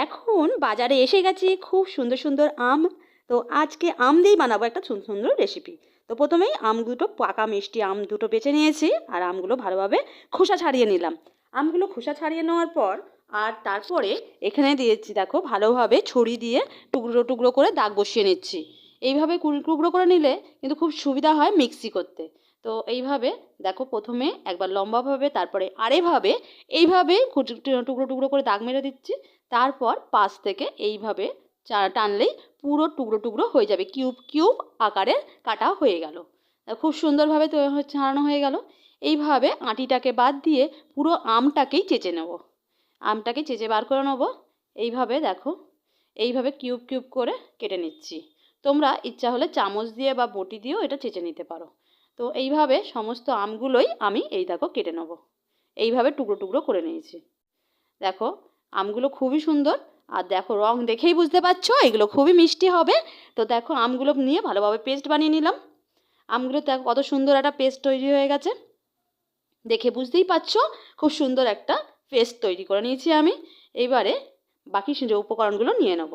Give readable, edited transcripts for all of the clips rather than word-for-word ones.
এখন বাজারে এসে গেছে খুব সুন্দর সুন্দর আম। তো আজকে আম দিয়েই বানাবো একটা সুন্দর সুন্দর রেসিপি। তো প্রথমেই আম দুটো পাকা মিষ্টি আম দুটো বেছে নিয়েছি, আর আমগুলো ভালোভাবে খোসা ছাড়িয়ে নিলাম। আমগুলো খোসা ছাড়িয়ে নেওয়ার পর আর তারপরে এখানে দিয়েছি, দেখো ভালোভাবে ছুরি দিয়ে টুকরো টুকরো করে দাগ বসিয়ে নিচ্ছি। এইভাবে টুকরো করে নিলে কিন্তু খুব সুবিধা হয় মিক্সি করতে। তো এইভাবে দেখো, প্রথমে একবার লম্বাভাবে, তারপরে আরেভাবে এইভাবে টুকরো টুকরো করে দাগ মেরে দিচ্ছি। তারপর পাশ থেকে এইভাবে টানলেই পুরো টুকরো টুকরো হয়ে যাবে, কিউব কিউব আকারের কাটা হয়ে গেল। খুব সুন্দরভাবে ছাড়ানো হয়ে গেল। এইভাবে আটিটাকে বাদ দিয়ে পুরো আমটাকেই চেঁচে নেব। আমটাকে চেঁচে বার করে নেব। এইভাবে দেখো, এইভাবে কিউব কিউব করে কেটে নিচ্ছি। তোমরা ইচ্ছা হলে চামচ দিয়ে বা বটি দিয়েও এটা চেঁচে নিতে পারো। তো এইভাবে সমস্ত আমগুলোই আমি দেখো কেটে নেব। এইভাবে টুকরো টুকরো করে নিয়েছি। দেখো আমগুলো খুবই সুন্দর, আর দেখো রং দেখেই বুঝতে পারছো এগুলো খুবই মিষ্টি হবে। তো দেখো আমগুলো নিয়ে ভালোভাবে পেস্ট বানিয়ে নিলাম। আমগুলো দেখো কত সুন্দর একটা পেস্ট তৈরি হয়ে গেছে, দেখে বুঝতেই পারছো খুব সুন্দর একটা পেস্ট তৈরি করে নিয়েছি আমি। এইবারে বাকি যে উপকরণগুলো নিয়ে নেব।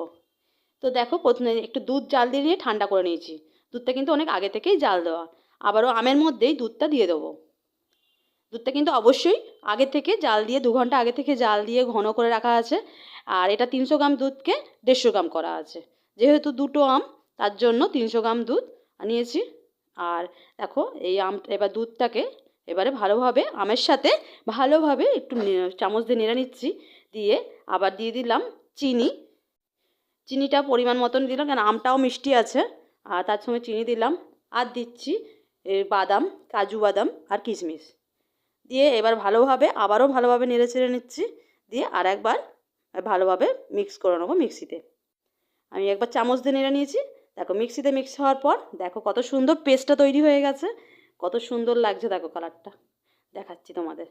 তো দেখো প্রথমে একটু দুধ জাল দিয়ে নিয়ে ঠান্ডা করে নিয়েছি। দুধটা কিন্তু অনেক আগে থেকেই জাল দেওয়া। আবারও আমের মধ্যেই দুধটা দিয়ে দেবো। দুধটা কিন্তু অবশ্যই আগে থেকে জাল দিয়ে 2 ঘন্টা আগে থেকে জাল দিয়ে ঘন করে রাখা আছে। আর এটা 300 গ্রাম দুধকে 150 গ্রাম করা আছে। যেহেতু দুটো আম, তার জন্য 300 গ্রাম দুধ নিয়েছি। আর দেখো এই এবার দুধটাকে এবারে ভালোভাবে আমের সাথে ভালোভাবে একটু চামচ দিয়ে নেড়ে নিচ্ছি। দিয়ে আবার দিয়ে দিলাম চিনি। চিনিটা পরিমাণ মতন দিলাম, কারণ আমটাও মিষ্টি আছে। আর তার সঙ্গে চিনি দিলাম। আর দিচ্ছি বাদাম, কাজু বাদাম আর কিশমিশ দিয়ে এবার আবারও ভালোভাবে নেড়ে চেড়ে নিচ্ছি। দিয়ে আর একবার ভালোভাবে মিক্স করে নেবো মিক্সিতে। আমি একবার চামচ দিয়ে নেড়ে নিয়েছি। দেখো মিক্সিতে মিক্স হওয়ার পর দেখো কত সুন্দর পেস্টটা তৈরি হয়ে গেছে। কত সুন্দর লাগছে দেখো কালারটা, দেখাচ্ছি তোমাদের,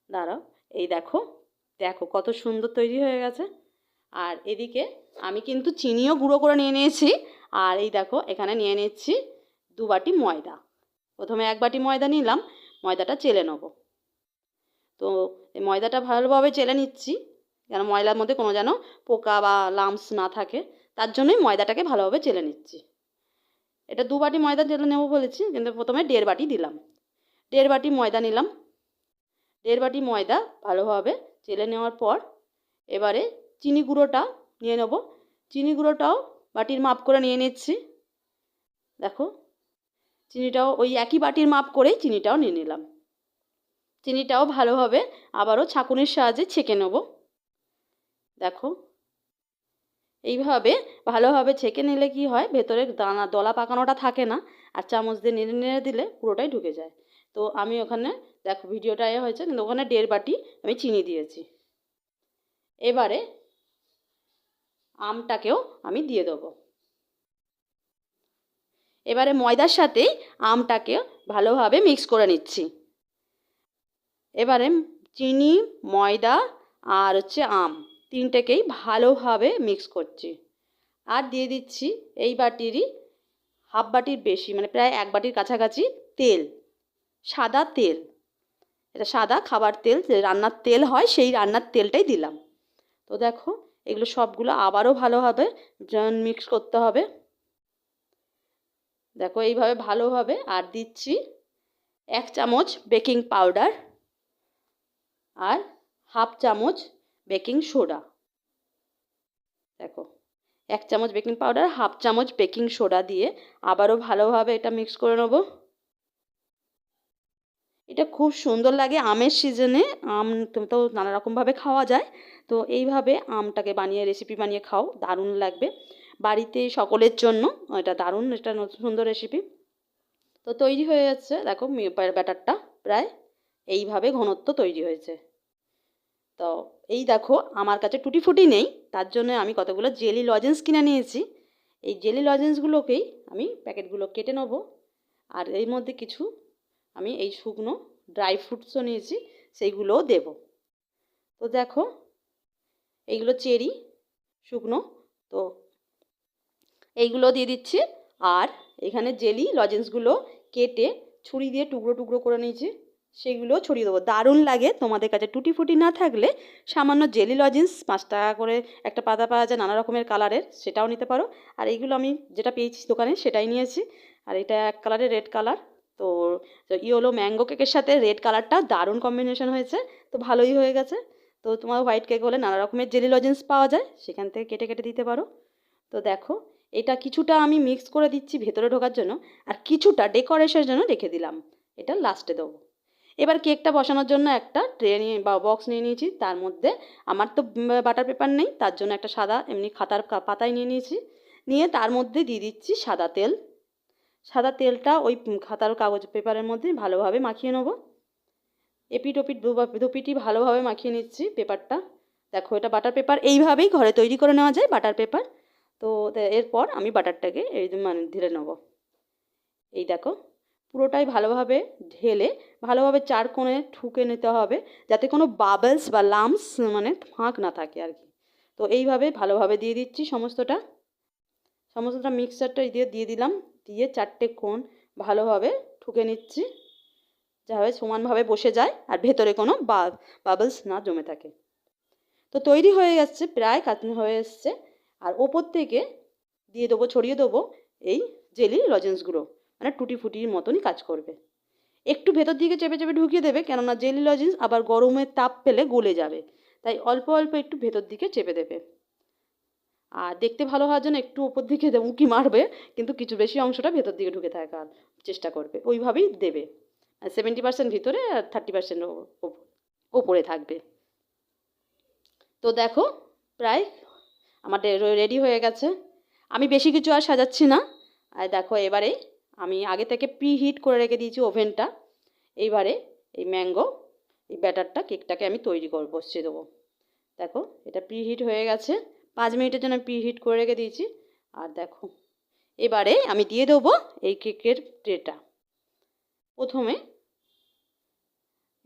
দাঁড়াও। এই দেখো, দেখো কত সুন্দর তৈরি হয়ে গেছে। আর এদিকে আমি কিন্তু চিনিও গুঁড়ো করে নিয়ে নিয়েছি। আর এই দেখো এখানে নিয়ে নিচ্ছি 2 বাটি ময়দা। প্রথমে 1 বাটি ময়দা নিলাম, ময়দাটা চেলে নেবো। তো এই ময়দাটা ভালোভাবে চেলে নিচ্ছি, যেন ময়দার মধ্যে কোনো যেন পোকা বা লাম্পস না থাকে, তার জন্যই ময়দাটাকে ভালোভাবে চেলে নিচ্ছি। এটা 2 বাটি ময়দা চেলে নেবো বলেছি, কিন্তু প্রথমে 1.5 বাটি দিলাম। 1.5 বাটি ময়দা নিলাম। 1.5 বাটি ময়দা ভালোভাবে চেলে নেওয়ার পর এবারে চিনি গুঁড়োটা নিয়ে নেব। চিনি গুঁড়োটাও বাটির মাপ করে নিয়ে নিচ্ছি। দেখো চিনিটাও ওই একই বাটির মাপ করেই চিনিটাও নিয়ে নিলাম। চিনিটাও ভালোভাবে আবারও ছাঁকুনির সাহায্যে ছেঁকে নেব। দেখো এইভাবে ভালোভাবে ছেঁকে নিলে কি হয়, ভেতরে দলা পাকানোটা থাকে না। আর চামচ দিয়ে নেড়ে নেড়ে দিলে পুরোটাই ঢুকে যায়। তো আমি ওখানে দেখো ভিডিওটা হয়েছে, কিন্তু ওখানে 1.5 বাটি আমি চিনি দিয়েছি। এবারে আমটাকেও আমি দিয়ে দেবো। এবারে ময়দার সাথেই আমটাকে ভালোভাবে মিক্স করে নিচ্ছি। এবারে চিনি, ময়দা আর আম তিনটেকেই ভালোভাবে মিক্স করছি। আর দিয়ে দিচ্ছি এই বাটিরই হাফ বাটির বেশি, মানে প্রায় 1 বাটির কাছাকাছি তেল, সাদা তেল। এটা সাদা খাবার তেল, যে রান্নার তেল হয় সেই রান্নার তেলটাই দিলাম। তো দেখো এগুলো সবগুলো আবারও ভালোভাবে মিক্স করতে হবে। দেখো এইভাবে ভালোভাবে। আর দিচ্ছি 1 চামচ বেকিং পাউডার আর হাফ চামচ বেকিং সোডা। দেখো 1 চামচ বেকিং পাউডার, হাফ চামচ বেকিং সোডা দিয়ে আবারও ভালোভাবে এটা মিক্স করে নেব। এটা খুব সুন্দর লাগে আমের সিজনে। আম তো নানা রকমভাবে খাওয়া যায়। তো এইভাবে আমটাকে বানিয়ে রেসিপি বানিয়ে খাও, দারুণ লাগবে। বাড়িতে সকলের জন্য এটা দারুণ, এটা সুন্দর রেসিপি। তো তৈরি হয়ে যাচ্ছে দেখো ব্যাটারটা প্রায় এইভাবে ঘনত্ব তৈরি হয়েছে। তো এই দেখো আমার কাছে টুটি ফুটি নেই, তার জন্য আমি কতগুলো জেলি লজেন্স কিনে নিয়েছি। এই জেলি লজেন্সগুলোকেই আমি প্যাকেটগুলো কেটে নেব। আর এর মধ্যে কিছু আমি এই শুকনো ড্রাই ফ্রুটসও নিয়েছি, সেইগুলোও দেব। তো দেখো এইগুলো চেরি শুকনো, তো এইগুলো দিয়ে দিচ্ছি। আর এখানে জেলি লজেন্সগুলো কেটে ছুরি দিয়ে টুকরো টুকরো করে নিয়েছি, সেগুলো ছড়িয়ে দেবো। দারুণ লাগে। তোমাদের কাছে টুটি ফুটি না থাকলে সামান্য জেলি লজেন্স ৫ টাকা করে একটা পাতা পাওয়া যায় নানা রকমের কালারের, সেটাও নিতে পারো। আর এইগুলো আমি যেটা পেয়েছি দোকানে সেটাই নিয়েছি। আর এটা এক কালারের রেড কালার। তো ইয়েলো ম্যাঙ্গো কেকের সাথে রেড কালারটা দারুণ কম্বিনেশন হয়েছে, তো ভালোই হয়ে গেছে। তো তোমার হোয়াইট কেক হলে নানা রকমের জেলি লজেন্স পাওয়া যায়, সেখান থেকে কেটে কেটে দিতে পারো। তো দেখো এটা কিছুটা আমি মিক্স করে দিচ্ছি ভেতরে ঢোকার জন্য, আর কিছুটা ডেকোরেশনের জন্য রেখে দিলাম, এটা লাস্টে দেবো। এবার কেকটা বসানোর জন্য একটা ট্রে নিয়ে বা বক্স নিয়ে নিয়েছি। তার মধ্যে আমার তো বাটার পেপার নেই, তার জন্য একটা সাদা এমনি খাতার পাতায় নিয়ে নিয়েছি। নিয়ে তার মধ্যে দিয়ে দিচ্ছি সাদা তেল। সাদা তেলটা ওই খাতার কাগজ পেপারের মধ্যে ভালোভাবে মাখিয়ে নেবো। এপিট ওপিট দুপিটি ভালোভাবে মাখিয়ে নিচ্ছি পেপারটা। দেখো এটা বাটার পেপার, এইভাবেই ঘরে তৈরি করে নেওয়া যায় বাটার পেপার। তো এরপর আমি বাটারটাকে এই মানে ঢেলে নেবো। এই দেখো পুরোটাই ভালোভাবে ঢেলে ভালোভাবে চার কোণে ঠুকে নিতে হবে, যাতে কোনো বাবলস বা লাম্পস মানে ফাঁক না থাকে আর কি। তো এইভাবে ভালোভাবে দিয়ে দিচ্ছি সমস্তটা মিক্সচারটা দিয়ে দিলাম। দিয়ে চারটে কোণ ভালোভাবে ঠুকে নিচ্ছি, যাতে সমানভাবে বসে যায় আর ভেতরে কোনো বাবলস না জমে থাকে। তো তৈরি হয়ে যাচ্ছে, প্রায় কাটনি হয়ে এসছে। আর ওপর থেকে দিয়ে দেবো, ছড়িয়ে দেবো এই জেলি লজেন্সগুলো, মানে টুটি ফুটির মতনই কাজ করবে। একটু ভেতর দিকে চেপে চেপে ঢুকিয়ে দেবে, কেননা জেলি লজেন্স আবার গরমের তাপ পেলে গলে যাবে, তাই অল্প অল্প একটু ভেতর দিকে চেপে দেবে। আর দেখতে ভালো হওয়ার জন্য একটু ওপর দিকে উঁকি মারবে, কিন্তু কিছু বেশি অংশটা ভেতর দিকে ঢুকে থাকার চেষ্টা করবে, ওইভাবেই দেবে। 70% ভিতরে আর 30% ওপরে থাকবে। তো দেখো প্রায় আমার রেডি হয়ে গেছে। আমি বেশি কিছু আর সাজাচ্ছি না। আর দেখো এবারে আমি আগে থেকে প্রি হিট করে রেখে দিয়েছি ওভেনটা। এইবারে এই ম্যাঙ্গো এই ব্যাটারটা কেকটাকে আমি তৈরি করে বসিয়ে দেবো। দেখো এটা প্রি হিট হয়ে গেছে, 5 মিনিটের জন্য প্রি হিট করে রেখে দিয়েছি। আর দেখো এবারে আমি দিয়ে দেবো এই কেকের ট্রেটা। প্রথমে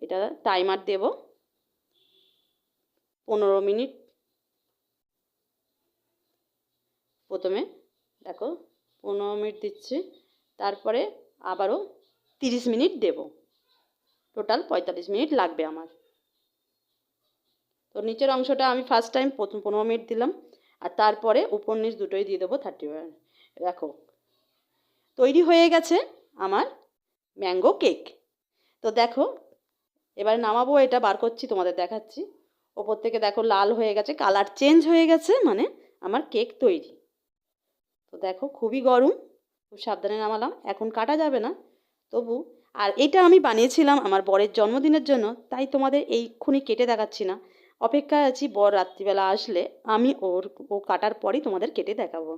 এটা টাইমার দেব 15 মিনিট। প্রথমে দেখো 15 মিনিট দিচ্ছি, তারপরে আবারও 30 মিনিট দেব, টোটাল 45 মিনিট লাগবে আমার। তো নিচের অংশটা আমি ফার্স্ট টাইম প্রথম 15 মিনিট দিলাম, আর তারপরে উপর নিচ দুটোই দিয়ে দেবো 30 মিনিট। দেখো তৈরি হয়ে গেছে আমার ম্যাঙ্গো কেক। তো দেখো এবার নামাবো, এটা বার করছি তোমাদের দেখাচ্ছি। ওপর থেকে দেখো লাল হয়ে গেছে, কালার চেঞ্জ হয়ে গেছে, মানে আমার কেক তৈরি। তো দেখো খুবই গরম, খুব সাবধানে নামালাম, এখন কাটা যাবে না তবু। আর এটা আমি বানিয়েছিলাম আমার বরের জন্মদিনের জন্য, তাই তোমাদের এইক্ষুনি কেটে দেখাচ্ছি না, অপেক্ষায় আছি বর রাত্রিবেলা আসলে আমি ও কাটার পরই তোমাদের কেটে দেখাবো।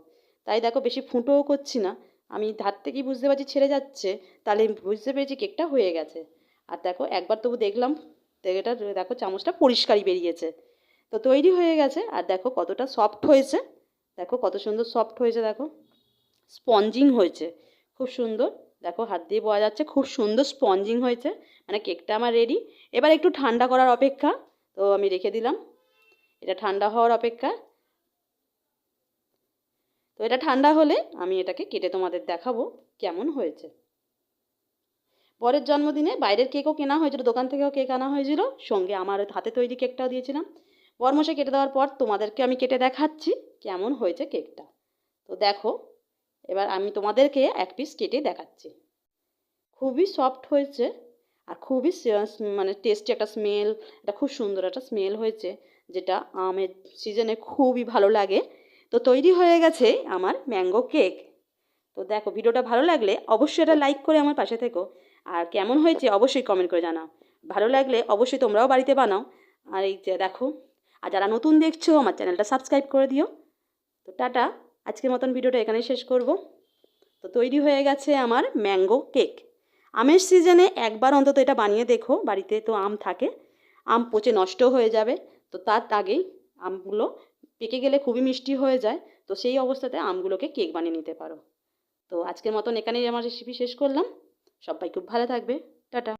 তাই দেখো বেশি ফুটোও করছি না, আমি ধার থেকেই বুঝতে পারছি ছেড়ে যাচ্ছে, তাহলে বুঝতে পেরেছি কেকটা হয়ে গেছে। আর দেখো একবার তবু দেখলাম, এটা দেখো চামচটা পরিষ্কারই বেরিয়েছে। তো তৈরি হয়ে গেছে। আর দেখো কতটা সফট হয়েছে, দেখো কত সুন্দর সফট হয়েছে, দেখো স্পঞ্জিং হয়েছে খুব সুন্দর। দেখো হাত দিয়ে বোঝা যাচ্ছে খুব সুন্দর স্পঞ্জিং হয়েছে, মানে কেকটা আমার রেডি। এবার একটু ঠান্ডা করার অপেক্ষা, তো আমি রেখে দিলাম, এটা ঠান্ডা হওয়ার অপেক্ষা। তো এটা ঠান্ডা হলে আমি এটাকে কেটে তোমাদের দেখাবো কেমন হয়েছে। পরের জন্মদিনে বাইরের কেকও কেনা হয়েছিল, দোকান থেকেও কেক আনা হয়েছিল, সঙ্গে আমার হাতে তৈরি কেকটাও দিয়েছিলাম। বরমশাই কেটে দেওয়ার পর তোমাদেরকে আমি কেটে দেখাচ্ছি কেমন হয়েছে কেকটা। তো দেখো এবার আমি তোমাদেরকে এক পিস কেটে দেখাচ্ছি। খুবই সফট হয়েছে আর খুবই মানে টেস্টি একটা স্মেল, এটা খুব সুন্দর একটা স্মেল হয়েছে, যেটা আমের সিজনে খুবই ভালো লাগে। তো তৈরি হয়ে গেছে আমার ম্যাঙ্গো কেক। তো দেখো ভিডিওটা ভালো লাগলে অবশ্যই এটা লাইক করে আমার পাশে থেকো, আর কেমন হয়েছে অবশ্যই কমেন্ট করে জানাও। ভালো লাগলে অবশ্যই তোমরাও বাড়িতে বানাও। আর এই যে দেখো, আর যারা নতুন দেখছো আমার চ্যানেলটা সাবস্ক্রাইব করে দিও। তো টাটা, আজকের মতন ভিডিওটা এখানেই শেষ করব। তো তৈরি হয়ে গেছে আমার ম্যাঙ্গো কেক। আমের সিজনে একবার অন্তত এটা বানিয়ে দেখো, বাড়িতে তো আম থাকে, আম পচে নষ্ট হয়ে যাবে, তো তার আগেই আমগুলো পেকে গেলে খুবই মিষ্টি হয়ে যায়, তো সেই অবস্থাতে আমগুলোকে কেক বানিয়ে নিতে পারো। তো আজকের মতন এখানেই আমার রেসিপি শেষ করলাম। সবাই খুব ভালো থাকবে, টাটা।